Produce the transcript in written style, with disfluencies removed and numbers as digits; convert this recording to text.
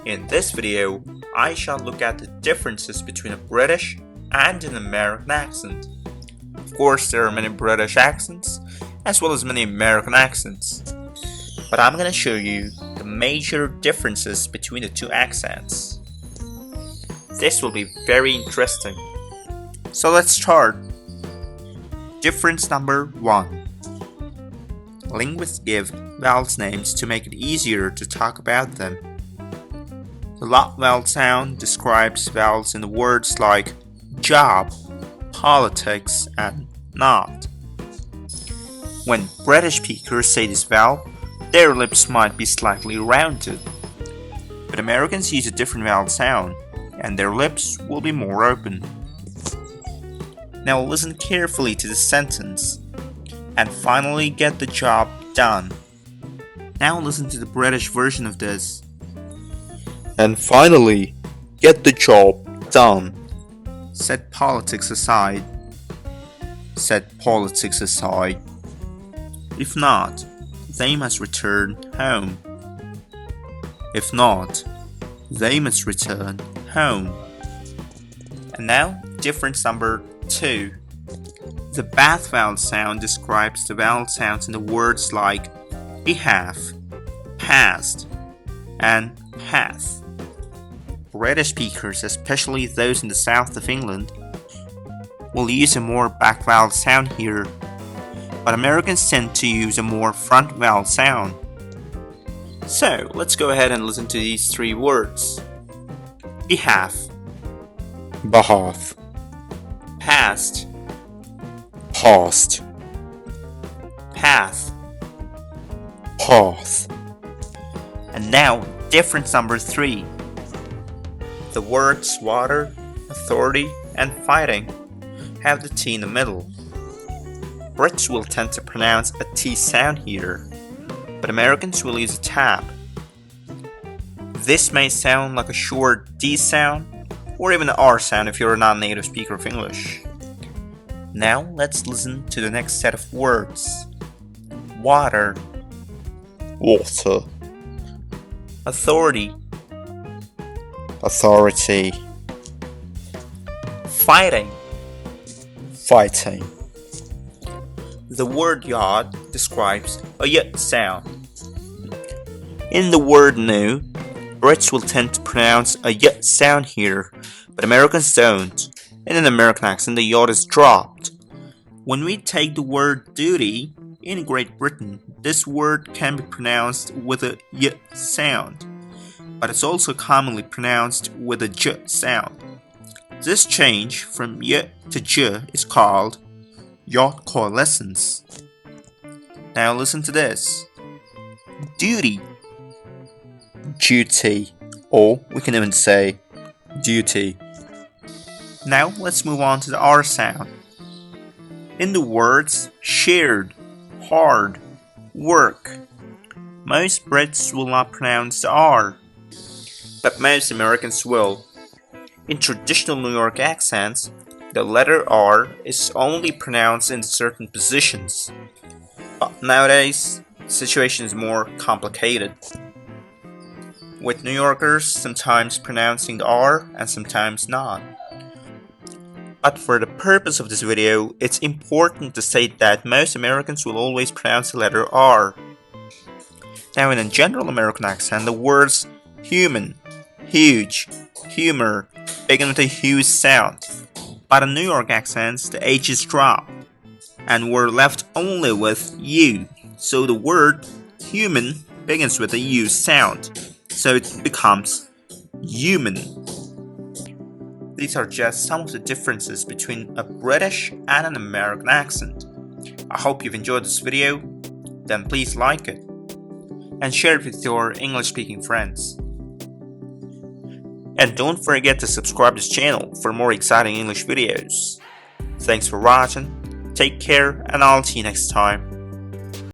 In this video, I shall look at the differences between a British and an American accent. Of course, there are many British accents, as well as many American accents. But I'm going to show you the major differences between the two accents. This will be very interesting. So let's start. Difference number 1. Linguists give vowels names to make it easier to talk about them. The loud vowel sound describes vowels in the words like job, politics, and not. When British speakers say this vowel, their lips might be slightly rounded. But Americans use a different vowel sound, and their lips will be more open. Now listen carefully to the sentence, and finally get the job done. Now listen to the British version of this. And finally, get the job done. Set politics aside. Set politics aside. If not, they must return home. If not, they must return home. And now, difference number 2. The bath vowel sound describes the vowel sounds in the words like behalf, past, and path. British speakers, especially those in the south of England, will use a more back vowel sound here, but Americans tend to use a more front vowel sound. So, let's go ahead and listen to these 3 words. Behalf, Behalf, past, past, path. path. And now, difference number 3. The words water, authority, and fighting have the T in the middle. Brits will tend to pronounce a T sound here, but Americans will use a tab. This may sound like a short D sound, or even an R sound if you're a non-native speaker of English. Now let's listen to the next set of words. Water, Water, authority, authority, fighting. fighting. The word yard describes a y sound. In the word new, Brits will tend to pronounce a y sound here, but Americans don't. In an American accent, the yod is dropped. When we take the word duty, in Great Britain, this word can be pronounced with a y sound, but it's also commonly pronounced with a j sound. This change from y to j is called yod coalescence. Now listen to this. Duty, Duty, or we can even say duty. Now let's move on to the R sound. In the words shared, hard, work, most Brits will not pronounce the R, but most Americans will. In traditional New York accents, the letter R is only pronounced in certain positions. But nowadays, the situation is more complicated, with New Yorkers sometimes pronouncing the R and sometimes not. But for the purpose of this video, it's important to state that most Americans will always pronounce the letter R. Now in a general American accent, the words human, huge, humor begin with a huge sound. But in New York accents, the H is dropped, and we're left only with U. So the word human begins with a U sound, so it becomes human. These are just some of the differences between a British and an American accent. I hope you've enjoyed this video, then please like it, and share it with your English-speaking friends. And don't forget to subscribe to this channel for more exciting English videos. Thanks for watching, take care, and I'll see you next time.